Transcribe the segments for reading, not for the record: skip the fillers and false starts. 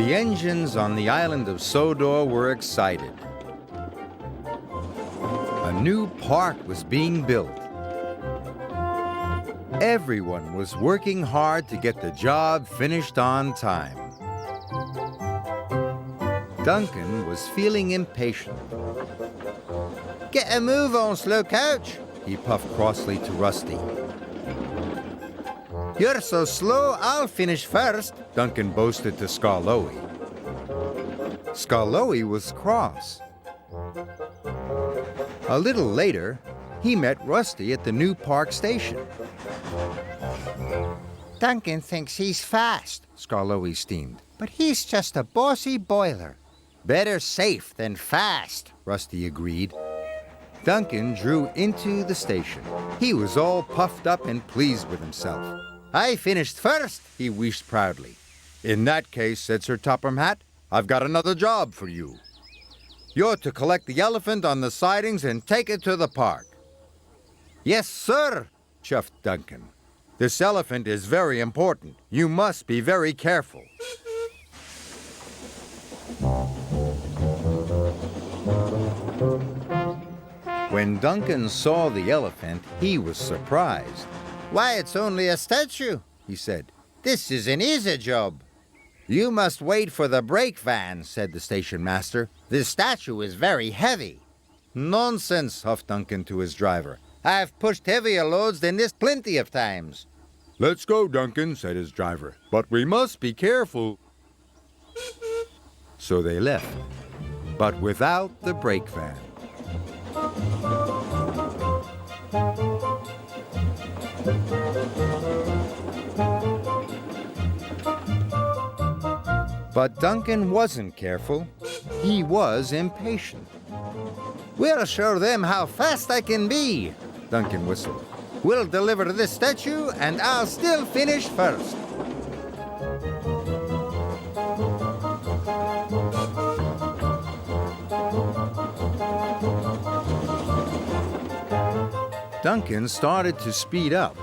The engines on the island of Sodor were excited. A new park was being built. Everyone was working hard to get the job finished on time. Duncan was feeling impatient. "Get a move on, slow coach," he puffed crossly to Rusty. "You're so slow, I'll finish first," Duncan boasted to Skarloey. Skarloey was cross. A little later, he met Rusty at the new park station. "Duncan thinks he's fast," Skarloey steamed, "but he's just a bossy boiler." "Better safe than fast," Rusty agreed. Duncan drew into the station. He was all puffed up and pleased with himself. "I finished first," he wheezed proudly. "In that case," said Sir Topham Hatt, "I've got another job for you. You're to collect the elephant on the sidings and take it to the park." "Yes, sir," chuffed Duncan. "This elephant is very important. You must be very careful." When Duncan saw the elephant, he was surprised. "Why, it's only a statue," he said. "This is an easy job." "You must wait for the brake van," said the station master. "This statue is very heavy." "Nonsense," huffed Duncan to his driver. "I've pushed heavier loads than this plenty of times." "Let's go, Duncan," said his driver. "But we must be careful." So they left, but without the brake van. But Duncan wasn't careful. He was impatient. "We'll show them how fast I can be," Duncan whistled. "We'll deliver this statue, and I'll still finish first." Duncan started to speed up.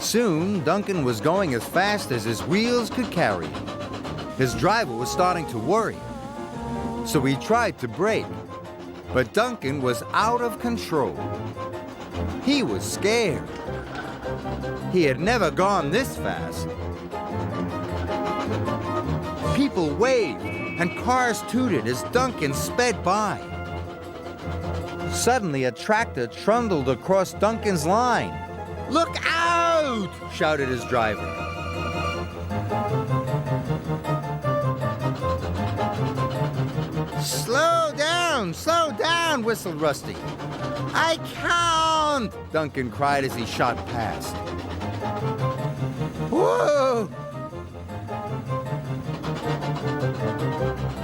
Soon, Duncan was going as fast as his wheels could carry him. His driver was starting to worry. So he tried to brake, but Duncan was out of control. He was scared. He had never gone this fast. People waved and cars tooted as Duncan sped by. Suddenly, a tractor trundled across Duncan's line. "Look out!" shouted his driver. Slow down, whistled Rusty. "I can't," Duncan cried as he shot past. Whoa!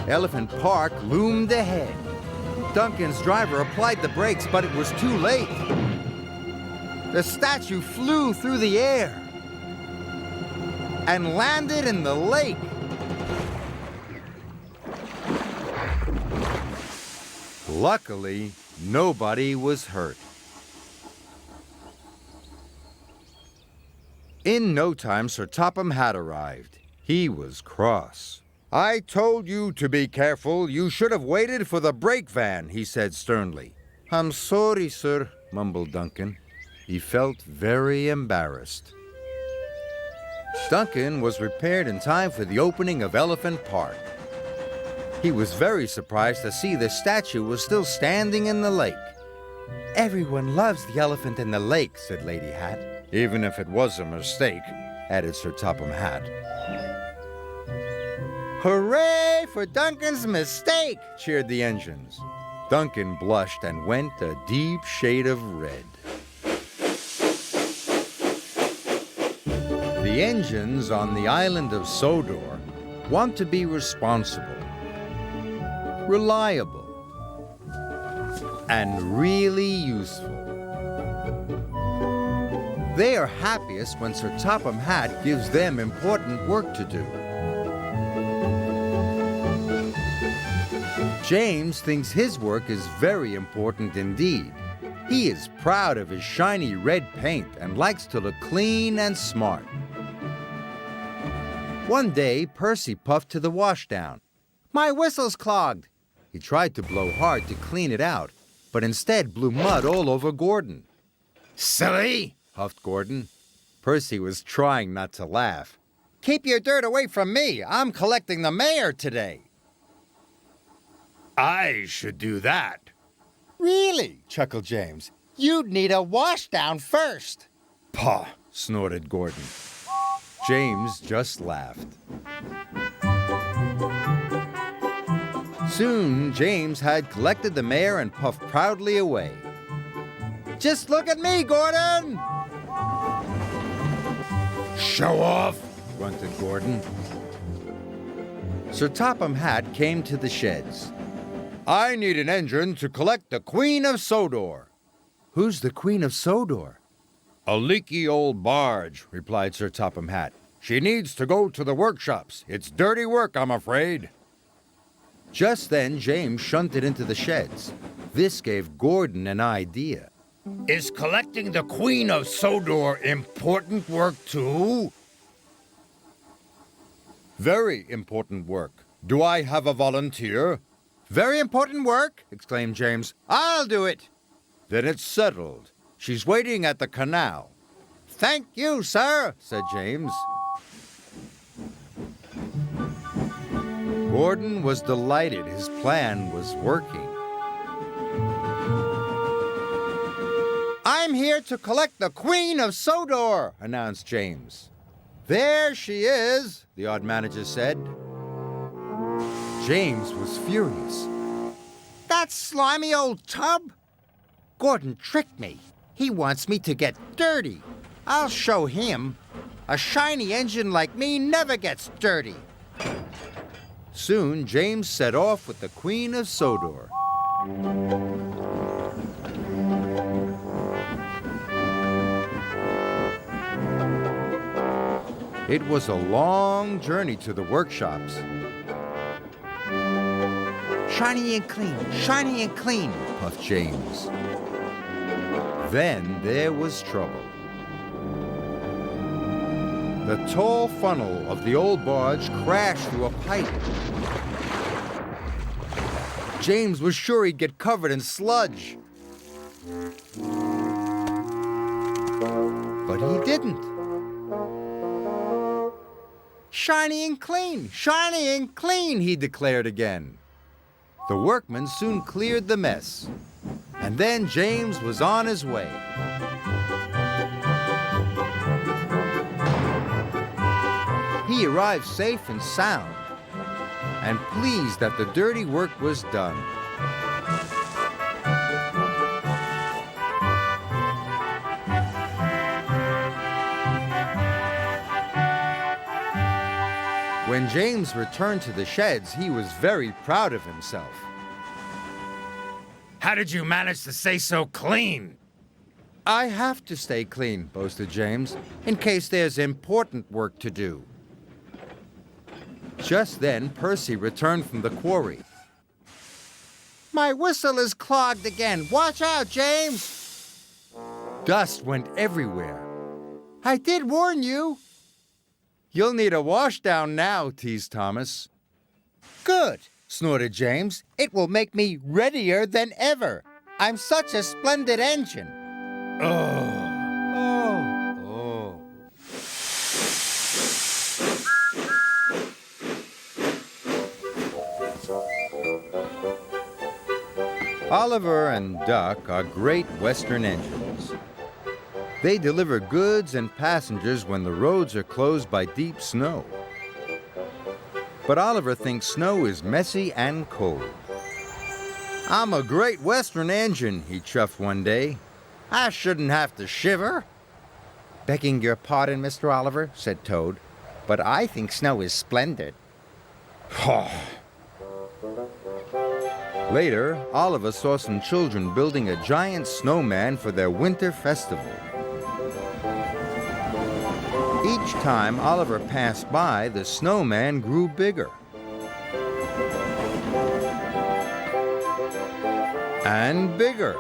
Elephant Park loomed ahead. Duncan's driver applied the brakes, but it was too late. The statue flew through the air and landed in the lake. Luckily, nobody was hurt. In no time, Sir Topham Hatt arrived. He was cross. "I told you to be careful. You should have waited for the brake van," he said sternly. "I'm sorry, sir," mumbled Duncan. He felt very embarrassed. Duncan was prepared in time for the opening of Elephant Park. He was very surprised to see the statue was still standing in the lake. "Everyone loves the elephant in the lake," said Lady Hatt. "Even if it was a mistake," added Sir Topham Hatt. "Hooray for Duncan's mistake!" cheered the engines. Duncan blushed and went a deep shade of red. The engines on the island of Sodor want to be responsible, reliable, and really useful. They are happiest when Sir Topham Hatt gives them important work to do. James thinks his work is very important indeed. He is proud of his shiny red paint and likes to look clean and smart. One day, Percy puffed to the washdown. "My whistle's clogged." He tried to blow hard to clean it out, but instead blew mud all over Gordon. "Silly," huffed Gordon. Percy was trying not to laugh. "Keep your dirt away from me. I'm collecting the mayor today." "I should do that." "Really?" chuckled James. "You'd need a washdown first." "Pah," snorted Gordon. James just laughed. Soon, James had collected the mayor and puffed proudly away. "Just look at me, Gordon!" "Show off," grunted Gordon. Sir Topham Hatt came to the sheds. "I need an engine to collect the Queen of Sodor." "Who's the Queen of Sodor?" "A leaky old barge," replied Sir Topham Hatt. "She needs to go to the workshops. It's dirty work, I'm afraid." Just then, James shunted into the sheds. This gave Gordon an idea. "Is collecting the Queen of Sodor important work, too?" "Very important work. Do I have a volunteer?" "Very important work," exclaimed James. "I'll do it." "Then it's settled. She's waiting at the canal." "Thank you, sir," said James. Gordon was delighted his plan was working. "I'm here to collect the Queen of Sodor," announced James. "There she is," the odd manager said. James was furious. "That slimy old tub? Gordon tricked me. He wants me to get dirty. I'll show him. A shiny engine like me never gets dirty." Soon, James set off with the Queen of Sodor. It was a long journey to the workshops. "Shiny and clean," puffed James. Then there was trouble. The tall funnel of the old barge crashed through a pipe. James was sure he'd get covered in sludge. But he didn't. "Shiny and clean," he declared again. The workmen soon cleared the mess, and then James was on his way. He arrived safe and sound, and pleased that the dirty work was done. When James returned to the sheds, he was very proud of himself. "How did you manage to stay so clean?" "I have to stay clean," boasted James, "in case there's important work to do." Just then, Percy returned from the quarry. "My whistle is clogged again. Watch out, James!" Dust went everywhere. "I did warn you." "You'll need a washdown now," teased Thomas. "Good," snorted James. "It will make me readier than ever. I'm such a splendid engine." Oh. Oliver and Duck are great Western engines. They deliver goods and passengers when the roads are closed by deep snow. But Oliver thinks snow is messy and cold. "I'm a great Western engine," he chuffed one day. "I shouldn't have to shiver." "Begging your pardon, Mr. Oliver," said Toad, "but I think snow is splendid." Later, Oliver saw some children building a giant snowman for their winter festival. Each time Oliver passed by, the snowman grew bigger. And bigger.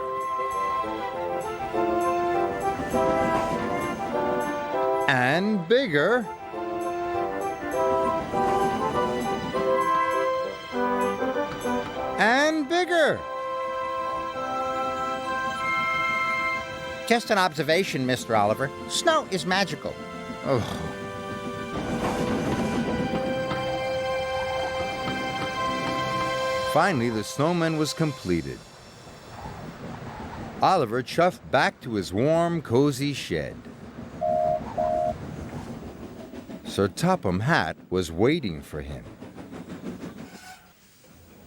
And bigger. Just an observation, Mr. Oliver. Snow is magical. Oh. Finally, the snowman was completed. Oliver chuffed back to his warm, cozy shed. Sir Topham Hatt was waiting for him.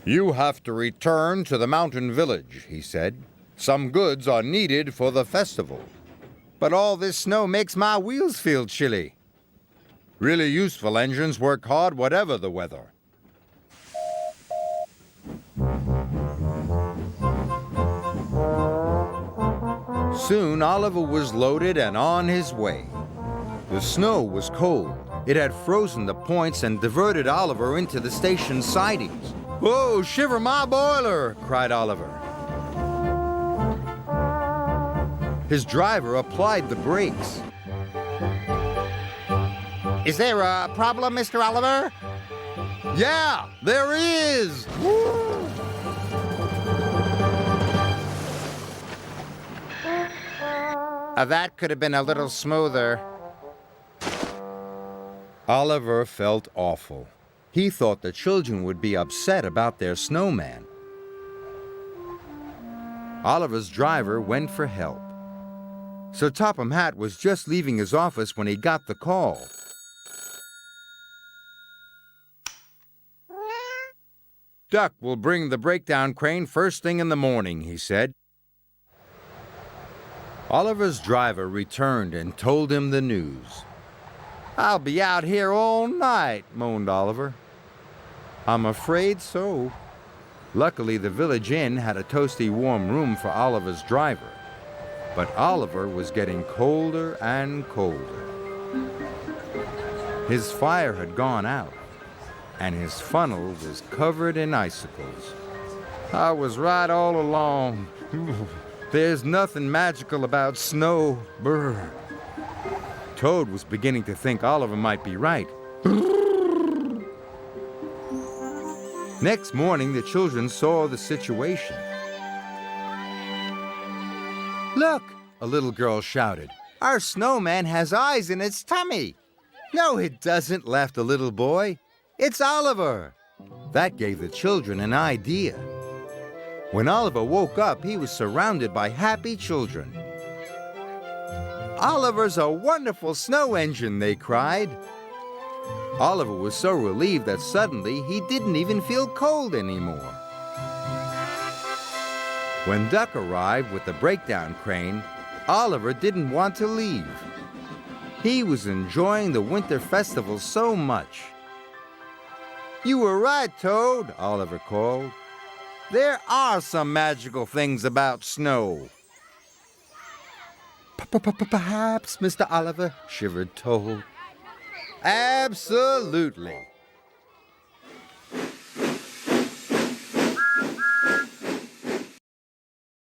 "You have to return to the mountain village," he said. "Some goods are needed for the festival." "But all this snow makes my wheels feel chilly." "Really useful engines work hard whatever the weather." Soon Oliver was loaded and on his way. The snow was cold. It had frozen the points and diverted Oliver into the station's sidings. "Whoa, shiver my boiler!" cried Oliver. His driver applied the brakes. "Is there a problem, Mr. Oliver?" "Yeah, there is!" That could have been a little smoother. Oliver felt awful. He thought the children would be upset about their snowman. Oliver's driver went for help. Sir Topham Hatt was just leaving his office when he got the call. "Duck will bring the breakdown crane first thing in the morning," he said. Oliver's driver returned and told him the news. "I'll be out here all night," moaned Oliver. "I'm afraid so." Luckily, the village inn had a toasty warm room for Oliver's driver. But Oliver was getting colder and colder. His fire had gone out, and his funnel was covered in icicles. "I was right all along. There's nothing magical about snow. Brr." Toad was beginning to think Oliver might be right. Next morning, the children saw the situation. "Look," a little girl shouted. "Our snowman has eyes in its tummy." "No, it doesn't," laughed the little boy. "It's Oliver." That gave the children an idea. When Oliver woke up, he was surrounded by happy children. "Oliver's a wonderful snow engine," they cried. Oliver was so relieved that suddenly he didn't even feel cold anymore. When Duck arrived with the breakdown crane, Oliver didn't want to leave. He was enjoying the winter festival so much. "You were right, Toad," Oliver called. "There are some magical things about snow." "Perhaps, Mr. Oliver," shivered Toad. "Absolutely.